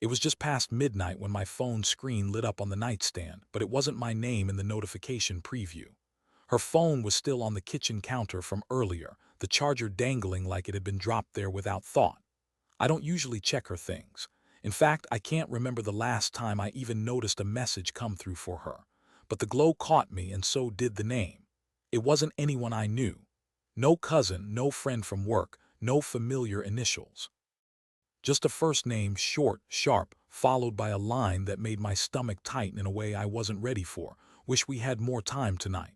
It was just past midnight when my phone screen lit up on the nightstand, but it wasn't my name in the notification preview. Her phone was still on the kitchen counter from earlier, the charger dangling like it had been dropped there without thought. I don't usually check her things. In fact, I can't remember the last time I even noticed a message come through for her. But the glow caught me, and so did the name. It wasn't anyone I knew. No cousin, no friend from work, no familiar initials. Just a first name, short, sharp, followed by a line that made my stomach tighten in a way I wasn't ready for. Wish we had more time tonight.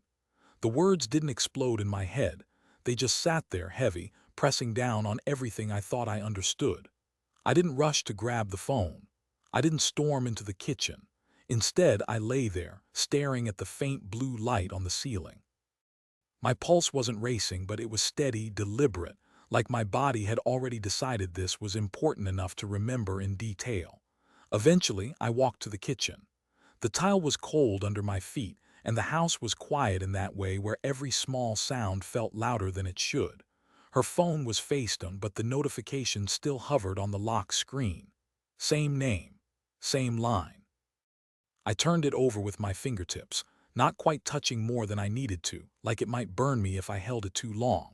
The words didn't explode in my head. They just sat there heavy, pressing down on everything I thought I understood. I didn't rush to grab the phone. I didn't storm into the kitchen. Instead, I lay there, staring at the faint blue light on the ceiling. My pulse wasn't racing, but it was steady, deliberate, like my body had already decided this was important enough to remember in detail. Eventually, I walked to the kitchen. The tile was cold under my feet, and the house was quiet in that way where every small sound felt louder than it should. Her phone was face down, but the notification still hovered on the lock screen. Same name, same line. I turned it over with my fingertips, not quite touching more than I needed to, like it might burn me if I held it too long.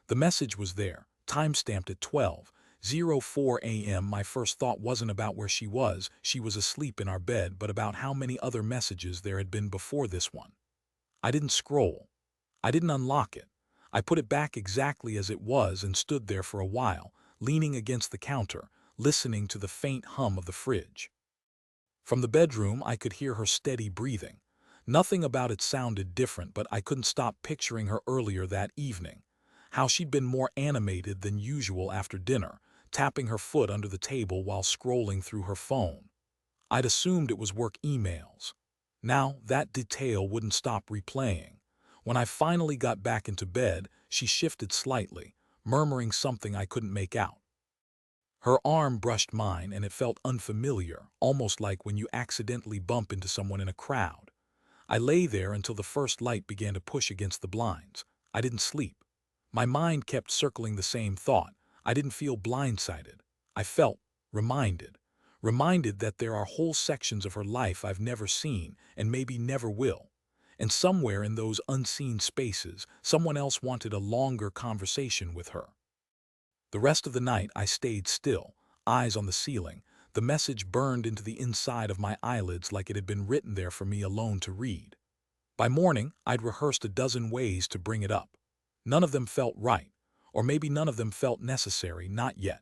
The message was there, time-stamped at 12:04 a.m. My first thought wasn't about where she was asleep in our bed, but about how many other messages there had been before this one. I didn't scroll. I didn't unlock it. I put it back exactly as it was and stood there for a while, leaning against the counter, listening to the faint hum of the fridge. From the bedroom, I could hear her steady breathing. Nothing about it sounded different, but I couldn't stop picturing her earlier that evening. How she'd been more animated than usual after dinner, tapping her foot under the table while scrolling through her phone. I'd assumed it was work emails. Now, that detail wouldn't stop replaying. When I finally got back into bed, she shifted slightly, murmuring something I couldn't make out. Her arm brushed mine, and it felt unfamiliar, almost like when you accidentally bump into someone in a crowd. I lay there until the first light began to push against the blinds. I didn't sleep. My mind kept circling the same thought. I didn't feel blindsided. I felt reminded. Reminded that there are whole sections of her life I've never seen and maybe never will. And somewhere in those unseen spaces, someone else wanted a longer conversation with her. The rest of the night I stayed still, eyes on the ceiling. The message burned into the inside of my eyelids like it had been written there for me alone to read. By morning, I'd rehearsed a dozen ways to bring it up. None of them felt right, or maybe none of them felt necessary, not yet.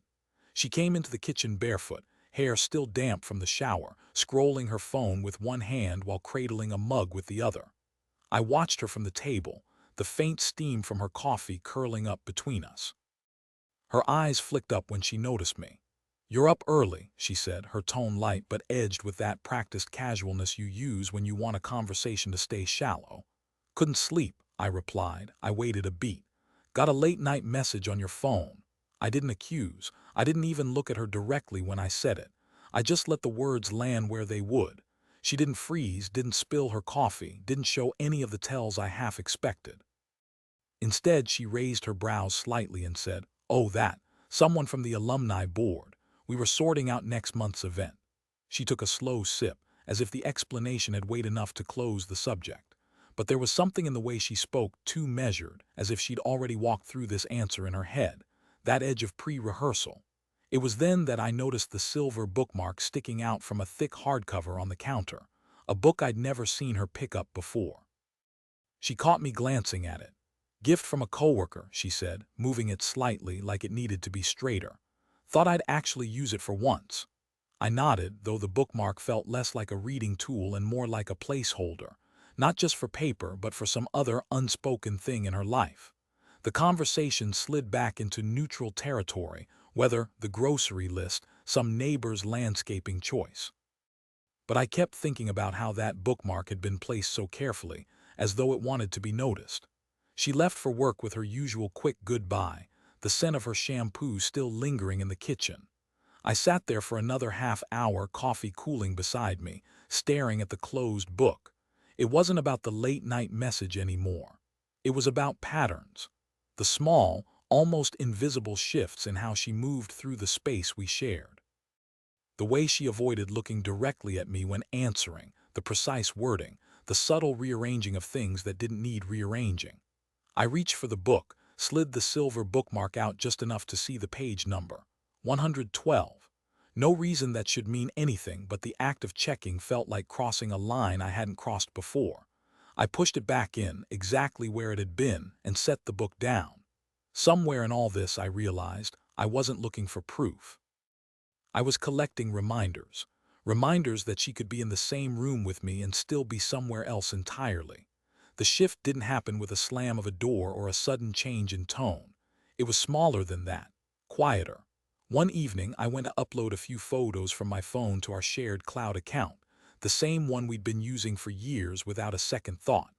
She came into the kitchen barefoot, hair still damp from the shower, scrolling her phone with one hand while cradling a mug with the other. I watched her from the table, the faint steam from her coffee curling up between us. Her eyes flicked up when she noticed me. "You're up early," she said, her tone light but edged with that practiced casualness you use when you want a conversation to stay shallow. "Couldn't sleep," I replied. I waited a beat. "Got a late-night message on your phone." I didn't accuse. I didn't even look at her directly when I said it. I just let the words land where they would. She didn't freeze, didn't spill her coffee, didn't show any of the tells I half expected. Instead, she raised her brows slightly and said, "Oh, that. Someone from the alumni board. We were sorting out next month's event." She took a slow sip, as if the explanation had weighed enough to close the subject. But there was something in the way she spoke, too measured, as if she'd already walked through this answer in her head, that edge of pre-rehearsal. It was then that I noticed the silver bookmark sticking out from a thick hardcover on the counter, a book I'd never seen her pick up before. She caught me glancing at it. "Gift from a coworker," she said, moving it slightly like it needed to be straighter. "Thought I'd actually use it for once." I nodded, though the bookmark felt less like a reading tool and more like a placeholder, not just for paper but for some other unspoken thing in her life. The conversation slid back into neutral territory, whether the grocery list, some neighbor's landscaping choice. But I kept thinking about how that bookmark had been placed so carefully, as though it wanted to be noticed. She left for work with her usual quick goodbye, the scent of her shampoo still lingering in the kitchen. I sat there for another half hour, coffee cooling beside me, staring at the closed book. It wasn't about the late-night message anymore. It was about patterns. The small, almost invisible shifts in how she moved through the space we shared. The way she avoided looking directly at me when answering, the precise wording, the subtle rearranging of things that didn't need rearranging. I reached for the book, slid the silver bookmark out just enough to see the page number. 112. No reason that should mean anything, but the act of checking felt like crossing a line I hadn't crossed before. I pushed it back in, exactly where it had been, and set the book down. Somewhere in all this, I realized, I wasn't looking for proof. I was collecting reminders. Reminders that she could be in the same room with me and still be somewhere else entirely. The shift didn't happen with a slam of a door or a sudden change in tone. It was smaller than that, quieter. One evening, I went to upload a few photos from my phone to our shared cloud account, the same one we'd been using for years without a second thought.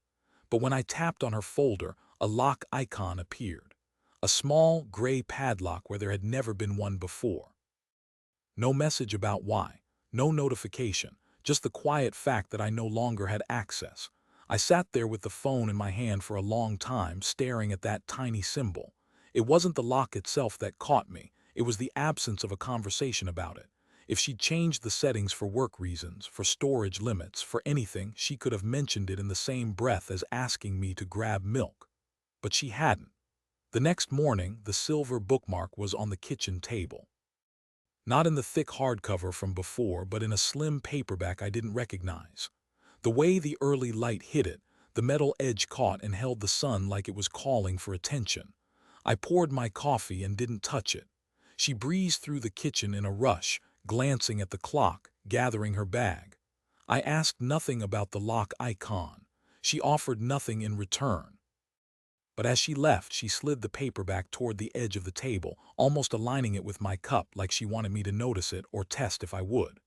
But when I tapped on her folder, a lock icon appeared. A small, gray padlock where there had never been one before. No message about why, no notification, just the quiet fact that I no longer had access. I sat there with the phone in my hand for a long time, staring at that tiny symbol. It wasn't the lock itself that caught me, it was the absence of a conversation about it. If she'd changed the settings for work reasons, for storage limits, for anything, she could have mentioned it in the same breath as asking me to grab milk. But she hadn't. The next morning, the silver bookmark was on the kitchen table. Not in the thick hardcover from before, but in a slim paperback I didn't recognize. The way the early light hit it, the metal edge caught and held the sun like it was calling for attention. I poured my coffee and didn't touch it. She breezed through the kitchen in a rush, glancing at the clock, gathering her bag. I asked nothing about the lock icon. She offered nothing in return. But as she left, she slid the paperback toward the edge of the table, almost aligning it with my cup like she wanted me to notice it or test if I would.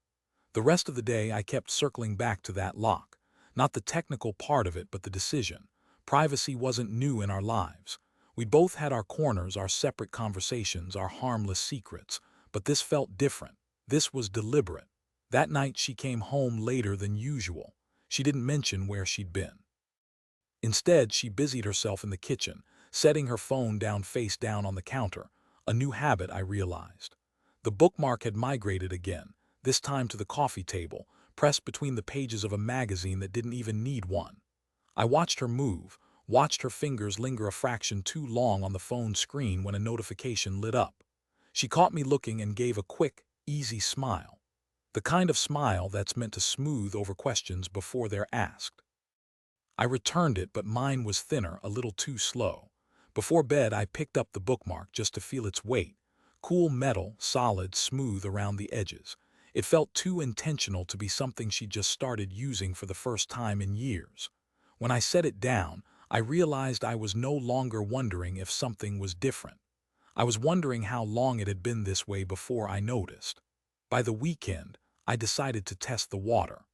The rest of the day I kept circling back to that lock. Not the technical part of it, but the decision. Privacy wasn't new in our lives. We'd both had our corners, our separate conversations, our harmless secrets. But this felt different. This was deliberate. That night she came home later than usual. She didn't mention where she'd been. Instead, she busied herself in the kitchen, setting her phone down face down on the counter, a new habit I realized. The bookmark had migrated again, this time to the coffee table, pressed between the pages of a magazine that didn't even need one. I watched her move, watched her fingers linger a fraction too long on the phone screen when a notification lit up. She caught me looking and gave a quick, easy smile. The kind of smile that's meant to smooth over questions before they're asked. I returned it, but mine was thinner, a little too slow. Before bed, I picked up the bookmark just to feel its weight. Cool metal, solid, smooth around the edges. It felt too intentional to be something she'd just started using for the first time in years. When I set it down, I realized I was no longer wondering if something was different. I was wondering how long it had been this way before I noticed. By the weekend, I decided to test the water.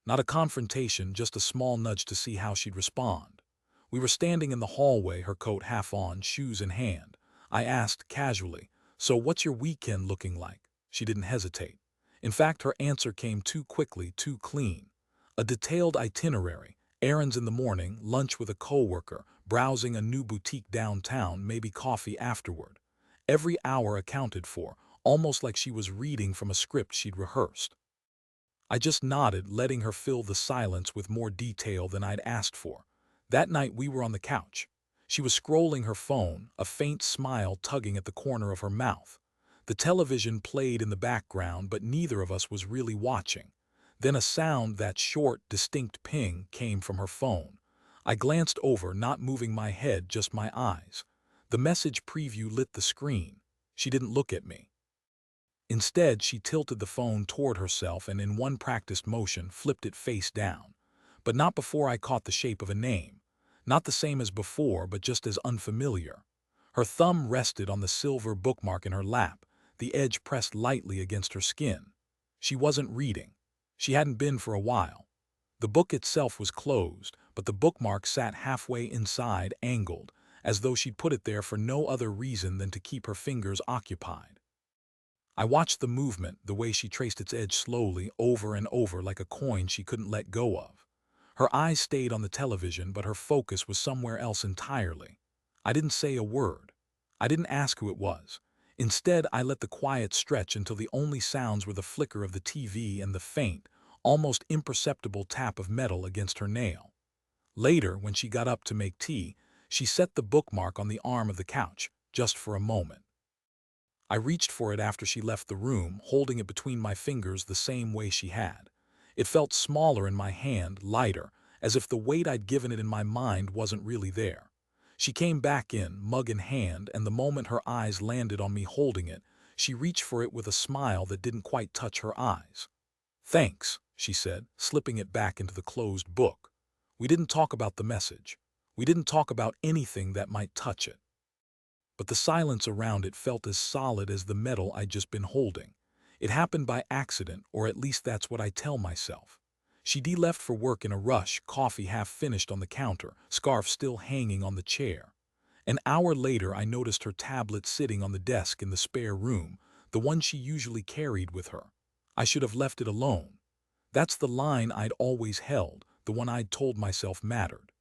Not a confrontation, just a small nudge to see how she'd respond. We were standing in the hallway, her coat half on, shoes in hand. I asked casually, "So what's your weekend looking like?" She didn't hesitate. In fact, her answer came too quickly, too clean. A detailed itinerary, errands in the morning, lunch with a coworker, browsing a new boutique downtown, maybe coffee afterward. Every hour accounted for, almost like she was reading from a script she'd rehearsed. I just nodded, letting her fill the silence with more detail than I'd asked for. That night we were on the couch. She was scrolling her phone, a faint smile tugging at the corner of her mouth. The television played in the background, but neither of us was really watching. Then a sound, that short, distinct ping, came from her phone. I glanced over, not moving my head, just my eyes. The message preview lit the screen. She didn't look at me. Instead, she tilted the phone toward herself and in one practiced motion flipped it face down. But not before I caught the shape of a name. Not the same as before, but just as unfamiliar. Her thumb rested on the silver bookmark in her lap, the edge pressed lightly against her skin. She wasn't reading. She hadn't been for a while. The book itself was closed, but the bookmark sat halfway inside, angled, as though she'd put it there for no other reason than to keep her fingers occupied. I watched the movement, the way she traced its edge slowly, over and over like a coin she couldn't let go of. Her eyes stayed on the television, but her focus was somewhere else entirely. I didn't say a word. I didn't ask who it was. Instead, I let the quiet stretch until the only sounds were the flicker of the TV and the faint, almost imperceptible tap of metal against her nail. Later, when she got up to make tea, she set the bookmark on the arm of the couch, just for a moment. I reached for it after she left the room, holding it between my fingers the same way she had. It felt smaller in my hand, lighter, as if the weight I'd given it in my mind wasn't really there. She came back in, mug in hand, and the moment her eyes landed on me holding it, she reached for it with a smile that didn't quite touch her eyes. "Thanks," she said, slipping it back into the closed book. "We didn't talk about the message. We didn't talk about anything that might touch it." But the silence around it felt as solid as the metal I'd just been holding. It happened by accident, or at least that's what I tell myself. She'd left for work in a rush, coffee half finished on the counter, scarf still hanging on the chair. An hour later, I noticed her tablet sitting on the desk in the spare room, the one she usually carried with her. I should have left it alone. That's the line I'd always held, the one I'd told myself mattered.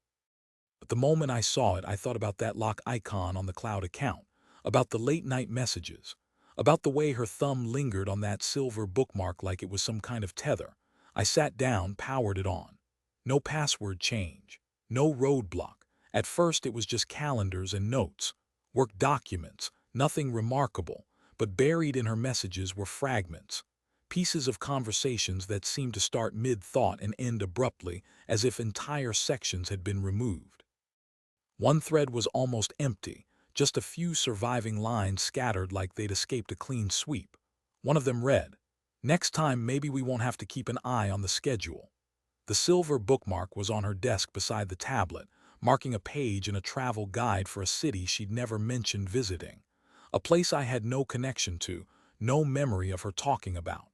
But the moment I saw it, I thought about that lock icon on the cloud account, about the late-night messages, about the way her thumb lingered on that silver bookmark like it was some kind of tether. I sat down, powered it on. No password change, no roadblock. At first it was just calendars and notes, work documents, nothing remarkable, but buried in her messages were fragments, pieces of conversations that seemed to start mid-thought and end abruptly, as if entire sections had been removed. One thread was almost empty, just a few surviving lines scattered like they'd escaped a clean sweep. One of them read, "Next time maybe we won't have to keep an eye on the schedule." The silver bookmark was on her desk beside the tablet, marking a page in a travel guide for a city she'd never mentioned visiting. A place I had no connection to, no memory of her talking about.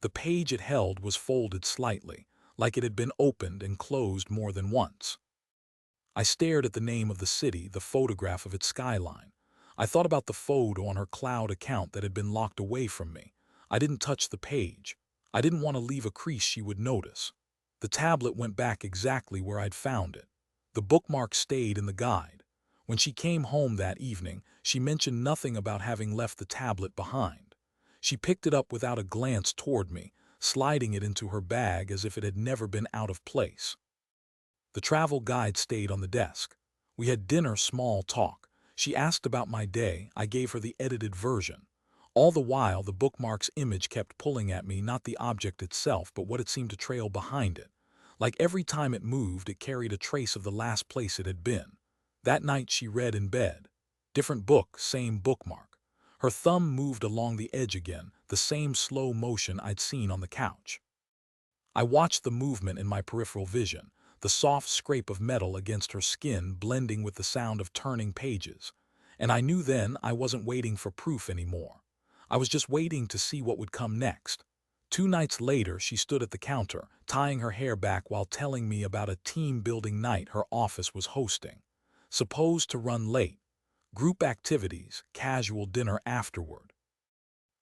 The page it held was folded slightly, like it had been opened and closed more than once. I stared at the name of the city, the photograph of its skyline. I thought about the photo on her cloud account that had been locked away from me. I didn't touch the page. I didn't want to leave a crease she would notice. The tablet went back exactly where I'd found it. The bookmark stayed in the guide. When she came home that evening, she mentioned nothing about having left the tablet behind. She picked it up without a glance toward me, sliding it into her bag as if it had never been out of place. The travel guide stayed on the desk. We had dinner, small talk. She asked about my day. I gave her the edited version. All the while, the bookmark's image kept pulling at me, not the object itself, but what it seemed to trail behind it. Like every time it moved, it carried a trace of the last place it had been. That night she read in bed. Different book, same bookmark. Her thumb moved along the edge again, the same slow motion I'd seen on the couch. I watched the movement in my peripheral vision, the soft scrape of metal against her skin blending with the sound of turning pages. And I knew then I wasn't waiting for proof anymore. I was just waiting to see what would come next. 2 nights later, she stood at the counter, tying her hair back while telling me about a team-building night her office was hosting. Supposed to run late. Group activities, casual dinner afterward.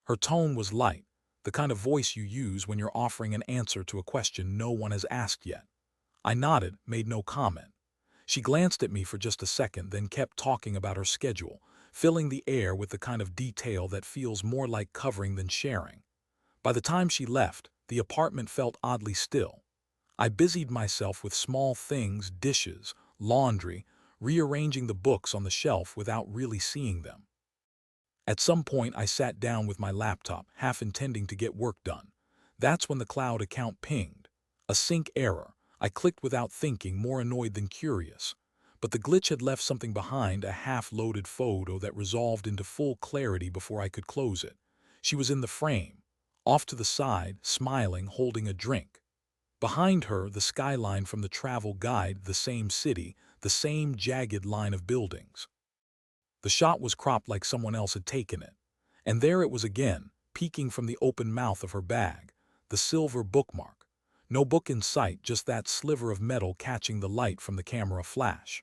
Her tone was light, the kind of voice you use when you're offering an answer to a question no one has asked yet. I nodded, made no comment. She glanced at me for just a second, then kept talking about her schedule, filling the air with the kind of detail that feels more like covering than sharing. By the time she left, the apartment felt oddly still. I busied myself with small things, dishes, laundry, rearranging the books on the shelf without really seeing them. At some point, I sat down with my laptop, half intending to get work done. That's when the cloud account pinged. A sync error. I clicked without thinking, more annoyed than curious. But the glitch had left something behind, a half-loaded photo that resolved into full clarity before I could close it. She was in the frame, off to the side, smiling, holding a drink. Behind her, the skyline from the travel guide, the same city, the same jagged line of buildings. The shot was cropped like someone else had taken it. And there it was again, peeking from the open mouth of her bag, the silver bookmark. No book in sight, just that sliver of metal catching the light from the camera flash.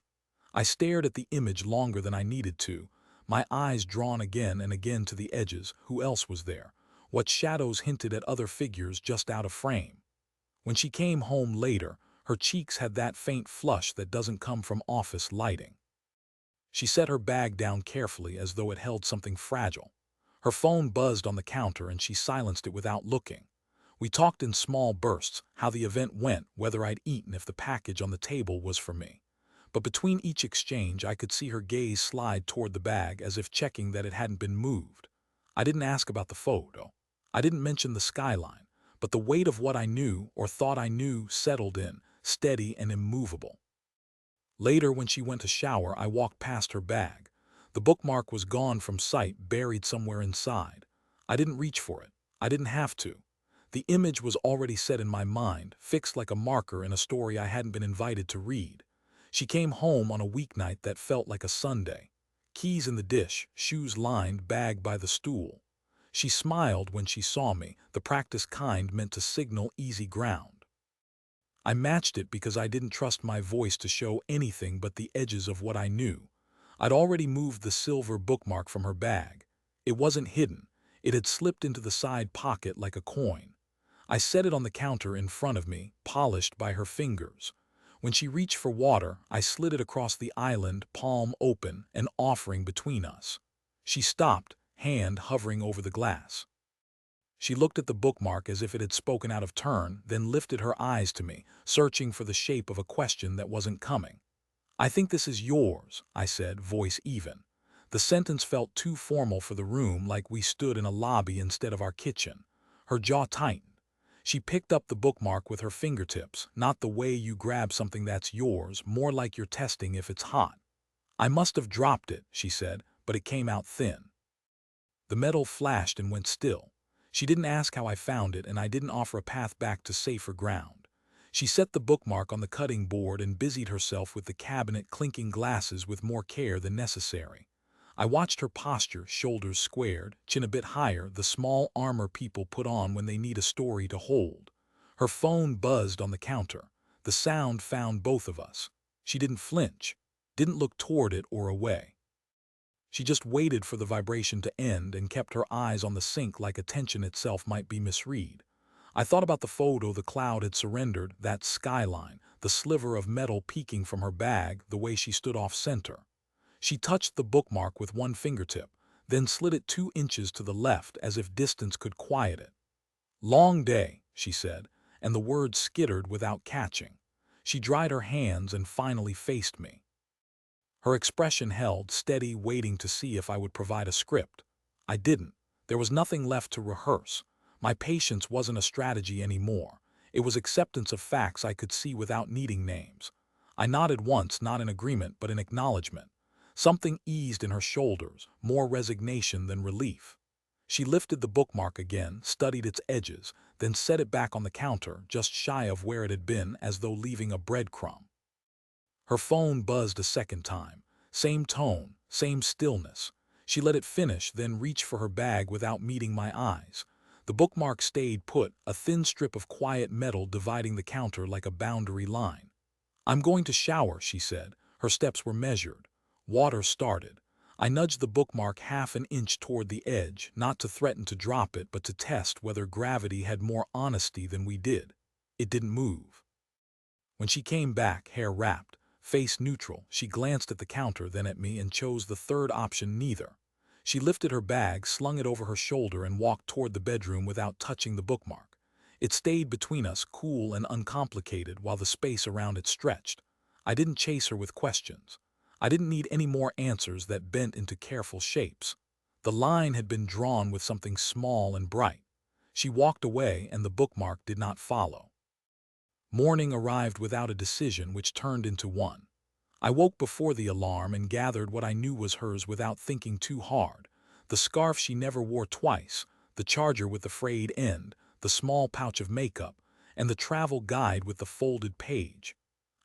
I stared at the image longer than I needed to, my eyes drawn again and again to the edges. Who else was there? What shadows hinted at other figures just out of frame? When she came home later, her cheeks had that faint flush that doesn't come from office lighting. She set her bag down carefully as though it held something fragile. Her phone buzzed on the counter and she silenced it without looking. We talked in small bursts, how the event went, whether I'd eaten, if the package on the table was for me. But between each exchange I could see her gaze slide toward the bag as if checking that it hadn't been moved. I didn't ask about the photo. I didn't mention the skyline, but the weight of what I knew, or thought I knew, settled in, steady and immovable. Later, when she went to shower, I walked past her bag. The bookmark was gone from sight, buried somewhere inside. I didn't reach for it. I didn't have to. The image was already set in my mind, fixed like a marker in a story I hadn't been invited to read. She came home on a weeknight that felt like a Sunday. Keys in the dish, shoes lined, bag by the stool. She smiled when she saw me, the practiced kind meant to signal easy ground. I matched it because I didn't trust my voice to show anything but the edges of what I knew. I'd already moved the silver bookmark from her bag. It wasn't hidden. It had slipped into the side pocket like a coin. I set it on the counter in front of me, polished by her fingers. When she reached for water, I slid it across the island, palm open, an offering between us. She stopped, hand hovering over the glass. She looked at the bookmark as if it had spoken out of turn, then lifted her eyes to me, searching for the shape of a question that wasn't coming. "I think this is yours," I said, voice even. The sentence felt too formal for the room, like we stood in a lobby instead of our kitchen. Her jaw tightened. She picked up the bookmark with her fingertips, not the way you grab something that's yours, more like you're testing if it's hot. "I must have dropped it," she said, but it came out thin. The metal flashed and went still. She didn't ask how I found it, and I didn't offer a path back to safer ground. She set the bookmark on the cutting board and busied herself with the cabinet, clinking glasses with more care than necessary. I watched her posture, shoulders squared, chin a bit higher, the small armor people put on when they need a story to hold. Her phone buzzed on the counter. The sound found both of us. She didn't flinch, didn't look toward it or away. She just waited for the vibration to end and kept her eyes on the sink like attention itself might be misread. I thought about the photo the cloud had surrendered, that skyline, the sliver of metal peeking from her bag, the way she stood off center. She touched the bookmark with one fingertip, then slid it 2 inches to the left as if distance could quiet it. "Long day," she said, and the words skittered without catching. She dried her hands and finally faced me. Her expression held, steady, waiting to see if I would provide a script. I didn't. There was nothing left to rehearse. My patience wasn't a strategy anymore. It was acceptance of facts I could see without needing names. I nodded once, not in agreement, but in acknowledgement. Something eased in her shoulders, more resignation than relief. She lifted the bookmark again, studied its edges, then set it back on the counter, just shy of where it had been, as though leaving a breadcrumb. Her phone buzzed a second time. Same tone, same stillness. She let it finish, then reached for her bag without meeting my eyes. The bookmark stayed put, a thin strip of quiet metal dividing the counter like a boundary line. "I'm going to shower," she said. Her steps were measured. Water started. I nudged the bookmark half an inch toward the edge, not to threaten to drop it, but to test whether gravity had more honesty than we did. It didn't move. When she came back, hair wrapped, face neutral, she glanced at the counter, then at me, and chose the third option, neither. She lifted her bag, slung it over her shoulder, and walked toward the bedroom without touching the bookmark. It stayed between us, cool and uncomplicated, while the space around it stretched. I didn't chase her with questions. I didn't need any more answers that bent into careful shapes. The line had been drawn with something small and bright. She walked away, and the bookmark did not follow. Morning arrived without a decision, which turned into one. I woke before the alarm and gathered what I knew was hers without thinking too hard. The scarf she never wore twice, the charger with the frayed end, the small pouch of makeup, and the travel guide with the folded page.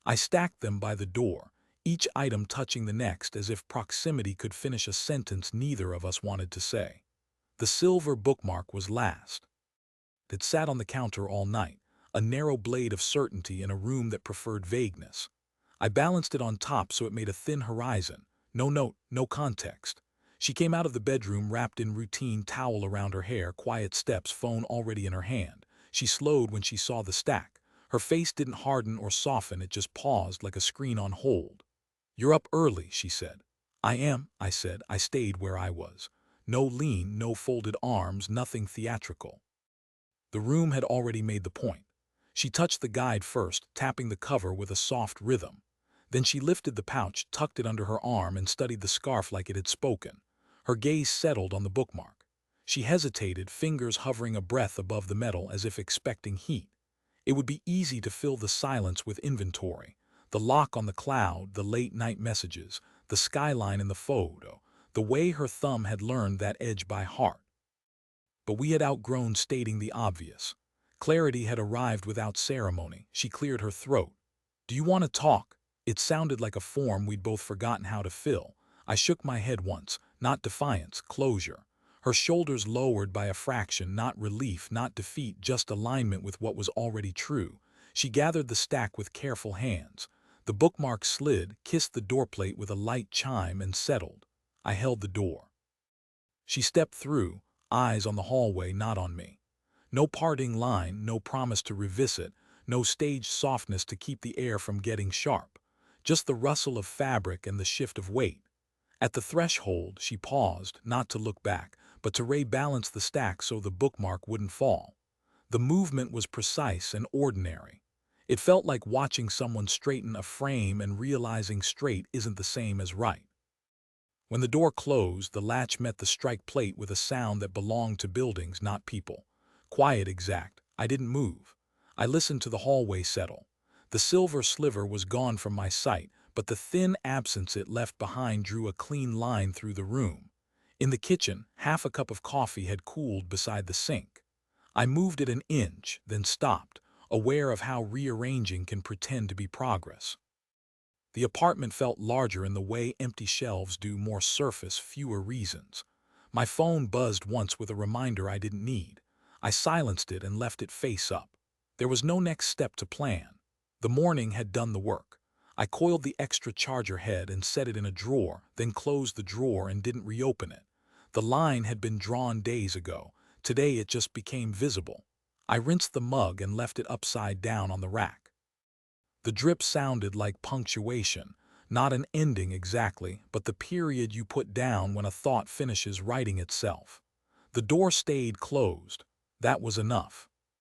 I stacked them by the door, each item touching the next as if proximity could finish a sentence neither of us wanted to say. The silver bookmark was last. It sat on the counter all night, a narrow blade of certainty in a room that preferred vagueness. I balanced it on top so it made a thin horizon. No note, no context. She came out of the bedroom wrapped in routine, towel around her hair, quiet steps, phone already in her hand. She slowed when she saw the stack. Her face didn't harden or soften, it just paused like a screen on hold. "You're up early," she said. "I am," I said. I stayed where I was. No lean, no folded arms, nothing theatrical. The room had already made the point. She touched the guide first, tapping the cover with a soft rhythm. Then she lifted the pouch, tucked it under her arm, and studied the scarf like it had spoken. Her gaze settled on the bookmark. She hesitated, fingers hovering a breath above the metal as if expecting heat. It would be easy to fill the silence with inventory. The lock on the cloud, the late-night messages, the skyline in the photo, the way her thumb had learned that edge by heart. But we had outgrown stating the obvious. Clarity had arrived without ceremony. She cleared her throat. "Do you want to talk?" It sounded like a form we'd both forgotten how to fill. I shook my head once, not defiance, closure. Her shoulders lowered by a fraction, not relief, not defeat, just alignment with what was already true. She gathered the stack with careful hands. The bookmark slid, kissed the doorplate with a light chime, and settled. I held the door. She stepped through, eyes on the hallway, not on me. No parting line, no promise to revisit, no staged softness to keep the air from getting sharp. Just the rustle of fabric and the shift of weight. At the threshold, she paused, not to look back, but to rebalance the stack so the bookmark wouldn't fall. The movement was precise and ordinary. It felt like watching someone straighten a frame and realizing straight isn't the same as right. When the door closed, the latch met the strike plate with a sound that belonged to buildings, not people. Quiet, exact. I didn't move. I listened to the hallway settle. The silver sliver was gone from my sight, but the thin absence it left behind drew a clean line through the room. In the kitchen, half a cup of coffee had cooled beside the sink. I moved it an inch, then stopped, aware of how rearranging can pretend to be progress. The apartment felt larger in the way empty shelves do, more surface, fewer reasons. My phone buzzed once with a reminder I didn't need. I silenced it and left it face up. There was no next step to plan. The morning had done the work. I coiled the extra charger head and set it in a drawer, then closed the drawer and didn't reopen it. The line had been drawn days ago. Today it just became visible. I rinsed the mug and left it upside down on the rack. The drip sounded like punctuation, not an ending exactly, but the period you put down when a thought finishes writing itself. The door stayed closed. That was enough.